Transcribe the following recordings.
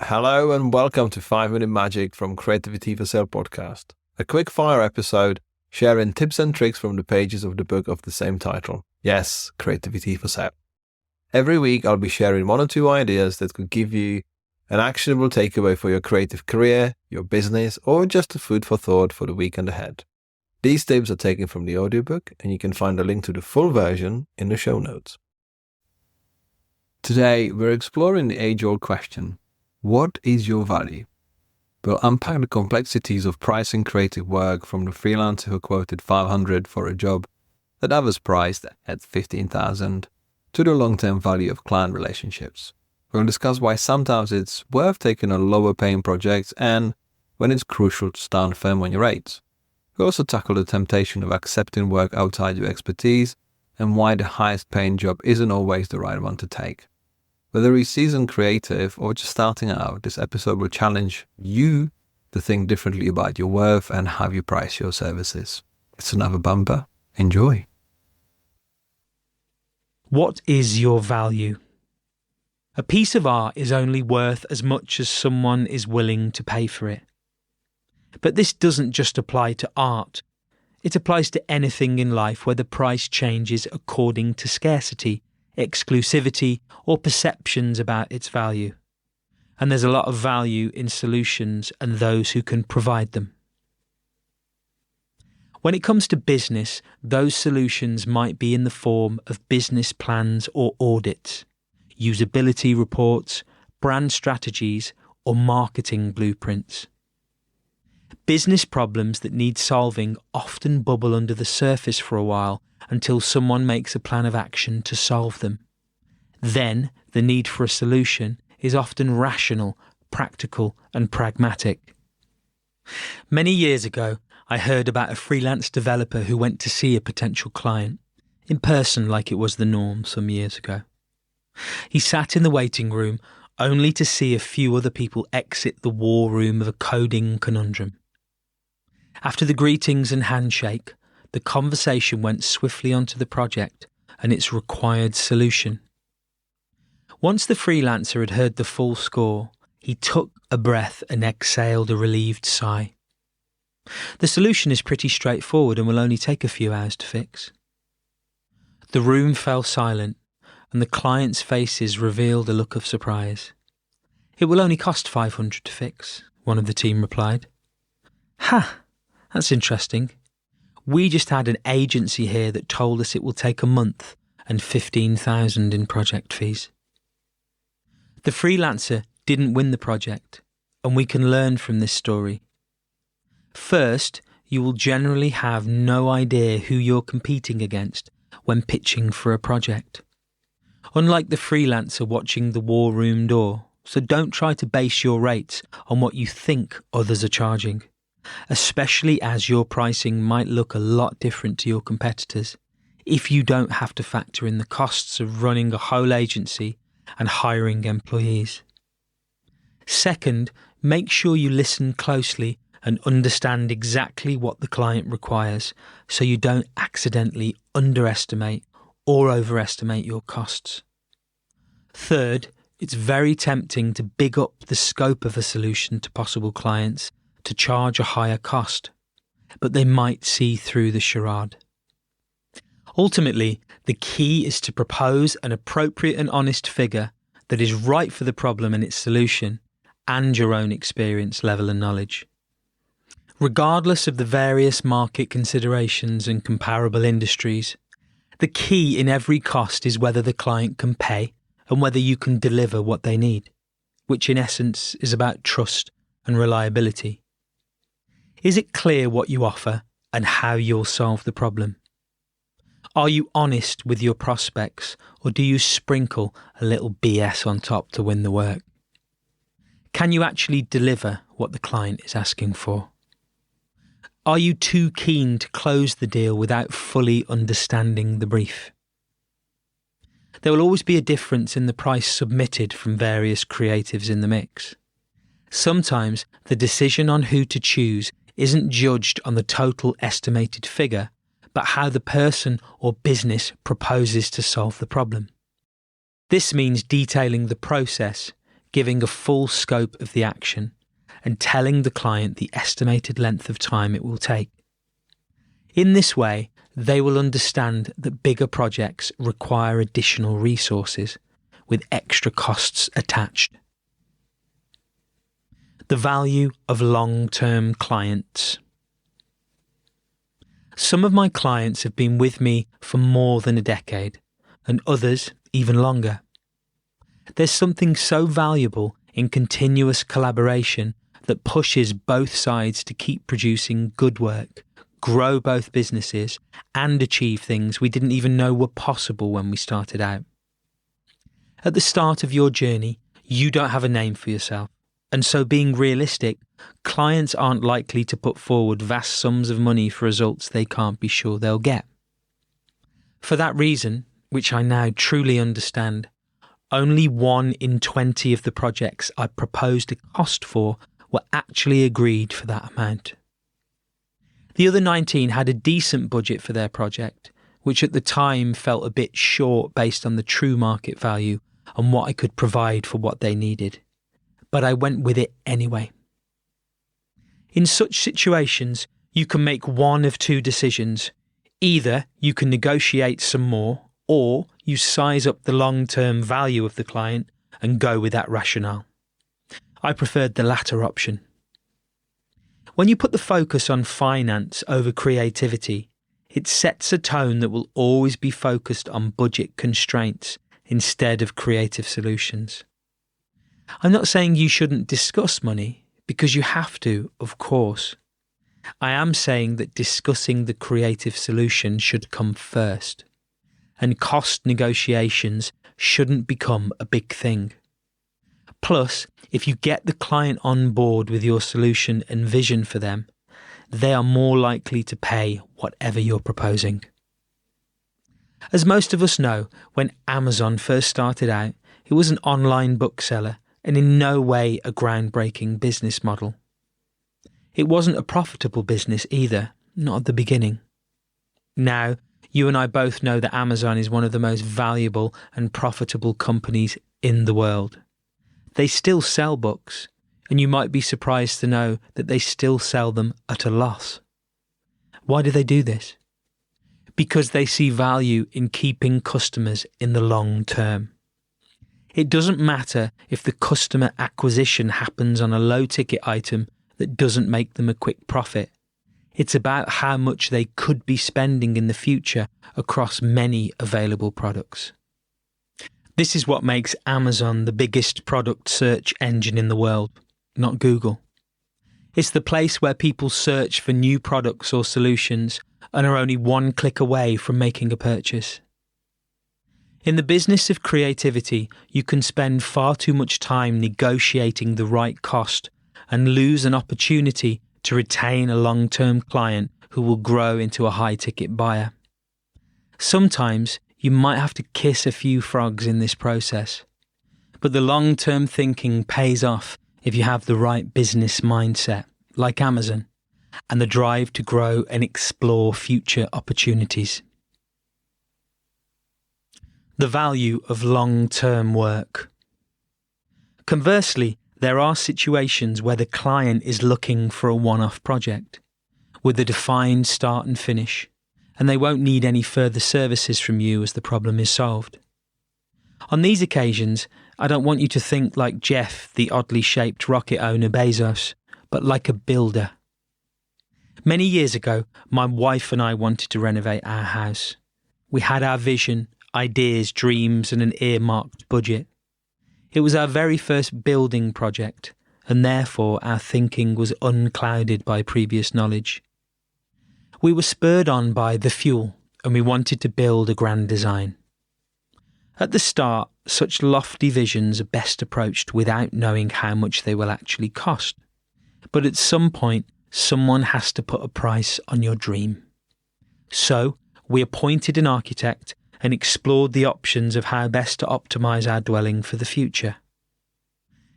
Hello and welcome to 5 Minute Magic from Creativity for Sale podcast, a quick fire episode sharing tips and tricks from the pages of the book of the same title. Yes, Creativity for Sale. Every week I'll be sharing 1 or 2 ideas that could give you an actionable takeaway for your creative career, your business, or just a food for thought for the weekend ahead. These tips are taken from the audiobook and you can find a link to the full version in the show notes. Today we're exploring the age-old question, what is your value? We'll unpack the complexities of pricing creative work from the freelancer who quoted $500 for a job that others priced at $15,000 to the long-term value of client relationships. We'll discuss why sometimes it's worth taking on lower paying projects and when it's crucial to stand firm on your rates. We'll also tackle the temptation of accepting work outside your expertise and why the highest paying job isn't always the right one to take. Whether you're seasoned creative or just starting out, this episode will challenge you to think differently about your worth and how you price your services. It's another bumper. Enjoy. What is your value? A piece of art is only worth as much as someone is willing to pay for it. But this doesn't just apply to art. It applies to anything in life where the price changes according to scarcity, exclusivity, or perceptions about its value. And there's a lot of value in solutions and those who can provide them. When it comes to business, those solutions might be in the form of business plans or audits, usability reports, brand strategies, or marketing blueprints. Business problems that need solving often bubble under the surface for a while until someone makes a plan of action to solve them. Then, the need for a solution is often rational, practical, and pragmatic. Many years ago, I heard about a freelance developer who went to see a potential client, in person like it was the norm some years ago. He sat in the waiting room only to see a few other people exit the war room of a coding conundrum. After the greetings and handshake, the conversation went swiftly onto the project and its required solution. Once the freelancer had heard the full score, he took a breath and exhaled a relieved sigh. The solution is pretty straightforward and will only take a few hours to fix. The room fell silent and the clients' faces revealed a look of surprise. It will only cost $500 to fix, one of the team replied. Ha! That's interesting. We just had an agency here that told us it will take a month and $15,000 in project fees. The freelancer didn't win the project, and we can learn from this story. First, you will generally have no idea who you're competing against when pitching for a project. Unlike the freelancer watching the war room door, so don't try to base your rates on what you think others are charging, especially as your pricing might look a lot different to your competitors if you don't have to factor in the costs of running a whole agency and hiring employees. Second, make sure you listen closely and understand exactly what the client requires so you don't accidentally underestimate or overestimate your costs. Third, it's very tempting to big up the scope of a solution to possible clients to charge a higher cost, but they might see through the charade. Ultimately, the key is to propose an appropriate and honest figure that is right for the problem and its solution, and your own experience level and knowledge. Regardless of the various market considerations and comparable industries, the key in every cost is whether the client can pay and whether you can deliver what they need, which in essence is about trust and reliability. Is it clear what you offer and how you'll solve the problem? Are you honest with your prospects, or do you sprinkle a little BS on top to win the work? Can you actually deliver what the client is asking for? Are you too keen to close the deal without fully understanding the brief? There will always be a difference in the price submitted from various creatives in the mix. Sometimes the decision on who to choose isn't judged on the total estimated figure, but how the person or business proposes to solve the problem. This means detailing the process, giving a full scope of the action, and telling the client the estimated length of time it will take. In this way, they will understand that bigger projects require additional resources, with extra costs attached. The value of long-term clients. Some of my clients have been with me for more than a decade, and others even longer. There's something so valuable in continuous collaboration that pushes both sides to keep producing good work, grow both businesses, and achieve things we didn't even know were possible when we started out. At the start of your journey, you don't have a name for yourself, and so being realistic, clients aren't likely to put forward vast sums of money for results they can't be sure they'll get. For that reason, which I now truly understand, only 1 in 20 of the projects I proposed a cost for were actually agreed for that amount. The other 19 had a decent budget for their project, which at the time felt a bit short based on the true market value and what I could provide for what they needed. But I went with it anyway. In such situations, you can make one of two decisions. Either you can negotiate some more, or you size up the long-term value of the client and go with that rationale. I preferred the latter option. When you put the focus on finance over creativity, it sets a tone that will always be focused on budget constraints instead of creative solutions. I'm not saying you shouldn't discuss money, because you have to, of course. I am saying that discussing the creative solution should come first, and cost negotiations shouldn't become a big thing. Plus, if you get the client on board with your solution and vision for them, they are more likely to pay whatever you're proposing. As most of us know, when Amazon first started out, it was an online bookseller and in no way a groundbreaking business model. It wasn't a profitable business either, not at the beginning. Now, you and I both know that Amazon is one of the most valuable and profitable companies in the world. They still sell books, and you might be surprised to know that they still sell them at a loss. Why do they do this? Because they see value in keeping customers in the long term. It doesn't matter if the customer acquisition happens on a low-ticket item that doesn't make them a quick profit. It's about how much they could be spending in the future across many available products. This is what makes Amazon the biggest product search engine in the world, not Google. It's the place where people search for new products or solutions and are only one click away from making a purchase. In the business of creativity, you can spend far too much time negotiating the right cost and lose an opportunity to retain a long-term client who will grow into a high-ticket buyer. Sometimes you might have to kiss a few frogs in this process, but the long-term thinking pays off if you have the right business mindset, like Amazon, and the drive to grow and explore future opportunities. The value of long-term work. Conversely, there are situations where the client is looking for a one-off project with a defined start and finish, and they won't need any further services from you as the problem is solved. On these occasions, I don't want you to think like Jeff, the oddly shaped rocket owner Bezos, but like a builder. Many years ago, my wife and I wanted to renovate our house. We had our vision, ideas, dreams, and an earmarked budget. It was our very first building project, and therefore our thinking was unclouded by previous knowledge. We were spurred on by the fuel, and we wanted to build a grand design. At the start, such lofty visions are best approached without knowing how much they will actually cost. But at some point, someone has to put a price on your dream. So, we appointed an architect and explored the options of how best to optimise our dwelling for the future.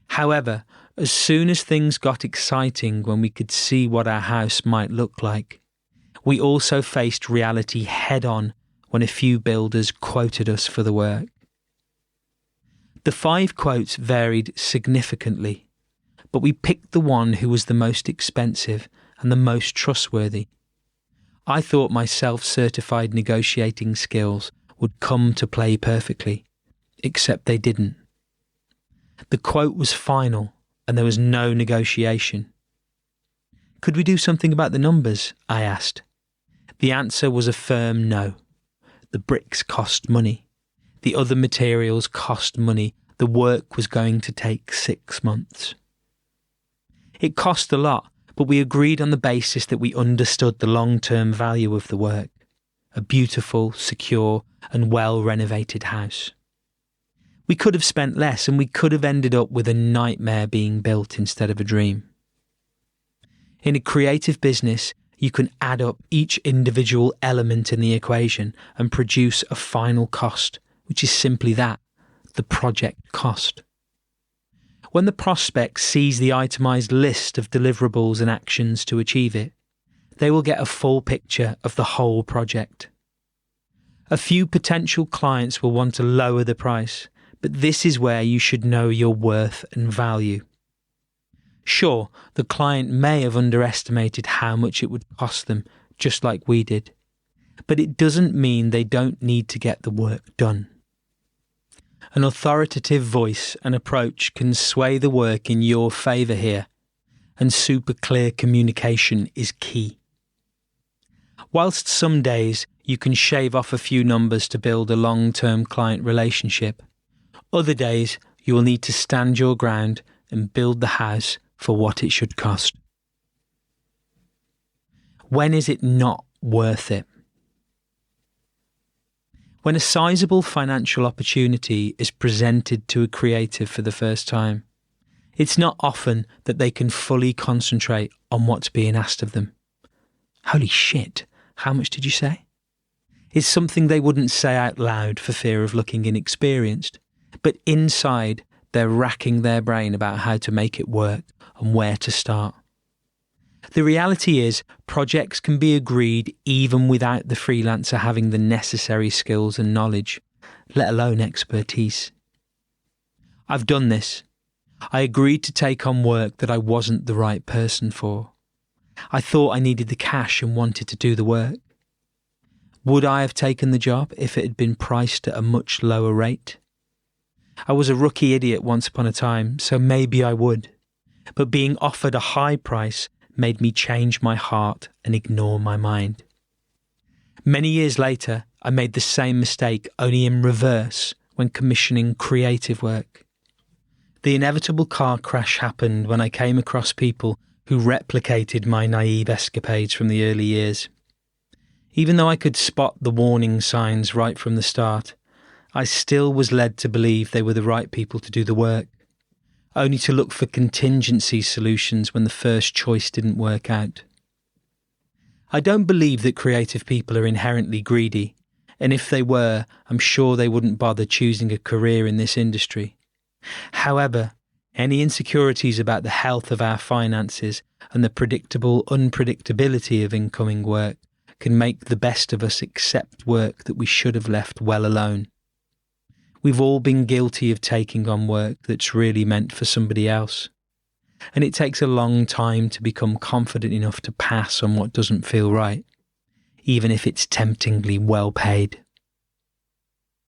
However, as soon as things got exciting when we could see what our house might look like, we also faced reality head-on when a few builders quoted us for the work. The 5 quotes varied significantly, but we picked the one who was the most expensive and the most trustworthy. I thought my self-certified negotiating skills would come to play perfectly, except they didn't. The quote was final, and there was no negotiation. Could we do something about the numbers? I asked. The answer was a firm no. The bricks cost money. The other materials cost money. The work was going to take 6 months. It cost a lot, but we agreed on the basis that we understood the long-term value of the work. A beautiful, secure, and well-renovated house. We could have spent less, and we could have ended up with a nightmare being built instead of a dream. In a creative business, you can add up each individual element in the equation and produce a final cost, which is simply that, the project cost. When the prospect sees the itemised list of deliverables and actions to achieve it, they will get a full picture of the whole project. A few potential clients will want to lower the price, but this is where you should know your worth and value. Sure, the client may have underestimated how much it would cost them, just like we did, but it doesn't mean they don't need to get the work done. An authoritative voice and approach can sway the work in your favour here, and super clear communication is key. Whilst some days you can shave off a few numbers to build a long-term client relationship, other days you will need to stand your ground and build the house for what it should cost. When is it not worth it? When a sizable financial opportunity is presented to a creative for the first time, it's not often that they can fully concentrate on what's being asked of them. Holy shit, how much did you say? It's something they wouldn't say out loud for fear of looking inexperienced, but inside they're racking their brain about how to make it work and where to start. The reality is, projects can be agreed even without the freelancer having the necessary skills and knowledge, let alone expertise. I've done this. I agreed to take on work that I wasn't the right person for. I thought I needed the cash and wanted to do the work. Would I have taken the job if it had been priced at a much lower rate? I was a rookie idiot once upon a time, so maybe I would. But being offered a high price made me change my heart and ignore my mind. Many years later, I made the same mistake, only in reverse, when commissioning creative work. The inevitable car crash happened when I came across people who replicated my naive escapades from the early years. Even though I could spot the warning signs right from the start, I still was led to believe they were the right people to do the work, only to look for contingency solutions when the first choice didn't work out. I don't believe that creative people are inherently greedy, and if they were, I'm sure they wouldn't bother choosing a career in this industry. However, any insecurities about the health of our finances and the predictable unpredictability of incoming work can make the best of us accept work that we should have left well alone. We've all been guilty of taking on work that's really meant for somebody else. And it takes a long time to become confident enough to pass on what doesn't feel right, even if it's temptingly well paid.